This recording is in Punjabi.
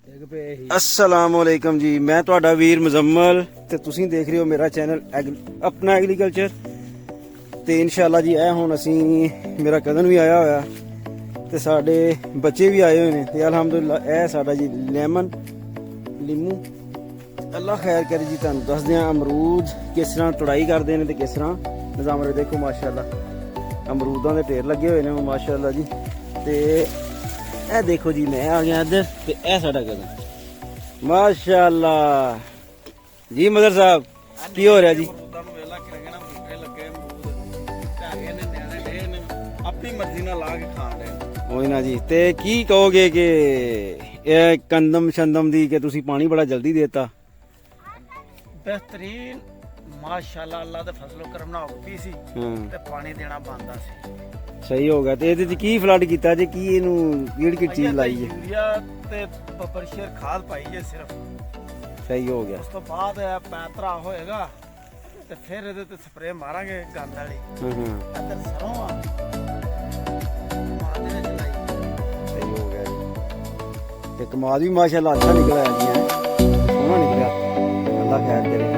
अस्सलामुअलैकुम जी, मैं ਤੁਹਾਡਾ ਵੀਰ ਮੁਜ਼ੰਮਲ ਤੇ ਤੁਸੀਂ ਦੇਖ ਰਹੇ ਹੋ ਮੇਰਾ ਚੈਨਲ ਆਪਣਾ ਐਗਰੀਕਲਚਰ। ਤੇ ਇਨਸ਼ਾਅੱਲਾ ਜੀ ਇਹ ਹੁਣ ਅਸੀਂ ਮੇਰਾ ਕਜ਼ਨ ਵੀ ਆਇਆ ਹੋਇਆ ਤੇ ਸਾਡੇ ਬੱਚੇ ਵੀ ਆਏ ਹੋਏ ਨੇ ਤੇ ਅਲਹਮਦੁਲਿਲਾ ਇਹ ਸਾਡਾ ਜੀ ਲੈਮਨ ਲਿਮੂ ਅੱਲਾ ਖੈਰ ਕਰੇ ਜੀ। ਤੁਹਾਨੂੰ ਦੱਸਦੇ ਆ ਅਮਰੂਦ ਕਿਸ ਤਰ੍ਹਾਂ ਤੁੜਾਈ ਕਰਦੇ ਨੇ ਤੇ ਕਿਸ ਤਰ੍ਹਾਂ ਨਿਜ਼ਾਮ ਰੇ। ਦੇਖੋ ਮਾਸ਼ਾਅੱਲਾ ਅਮਰੂਦਾਂ ਦੇ ਢੇਰ ਲੱਗੇ ਹੋਏ ਨੇ ਮਾਸ਼ਾਅੱਲਾ ਜੀ। ਤੇ ਇਹ ਦੇਖੋ ਜੀ ਮੈਂ ਆ ਗਿਆ ਇੱਧਰ ਤੇ ਇਹ ਸਾਡਾ ਕਜ਼ਨ ਮਾਸ਼ਾਅੱਲਾ ਜੀ। ਮਦਰ ਸਾਹਿਬ ਕੀ ਹੋ ਰਿਹਾ ਜੀ? ਆਪਣੀ ਮਰਜ਼ੀ ਨਾਲ ਲਾ ਕੇ ਖਾ ਰਹੇ ਉਹੀ ਨਾ ਜੀ। ਤੇ ਕੀ ਕਹੋਗੇ ਕਿ ਇਹ ਕੰਦਮ ਸ਼ੰਦਮ ਦੀ ਕਿ ਤੁਸੀਂ ਪਾਣੀ ਬੜਾ ਜਲਦੀ ਦੇਤਾ? ਬਿਹਤਰੀਨ ਮਾਸ਼ਾਅੱਲਾ ਅੱਲਾ ਦੇ ਫਜ਼ਲੋ ਕਰਮ ਨਾਲ ਹੋ ਗਈ ਸੀ ਤੇ ਪਾਣੀ ਦੇਣਾ ਬੰਦਾ ਸੀ। ਸਹੀ ਹੋ ਗਿਆ। ਤੇ ਇਹਦੇ ਚ ਕੀ ਫਲੱਡ ਕੀਤਾ ਜੇ? ਕੀ ਇਹਨੂੰ ਕਿਹੜੀ ਚੀਜ਼ ਲਾਈ ਜੇ? ਯੂਰੀਆ ਤੇ ਬੱਬਰਸ਼ੇਰ ਖਾਦ ਪਾਈ ਜੇ ਸਿਰਫ। ਸਹੀ ਹੋ ਗਿਆ। ਉਸ ਤੋਂ ਬਾਅਦ ਇਹ ਪੈਤਰਾ ਹੋਏਗਾ ਤੇ ਫਿਰ ਇਹਦੇ ਤੇ ਸਪਰੇਅ ਮਾਰਾਂਗੇ ਗੰਦ ਵਾਲੀ। ਅੰਦਰ ਸਰੋਂ ਆ ਮਾਦੇ ਨੇ ਚਲਾਈ। ਸਹੀ ਹੋ ਗਿਆ ਜੀ। ਤੇ ਕਮਾਲ ਵੀ ਮਾਸ਼ਾਅੱਲਾ ਅੱਛਾ ਨਿਕਲਿਆ ਜੀ, ਸੋਹਣਾ ਨਿਕਲਿਆ। ਅੱਲਾ ਖੈਰ ਕਰੇ।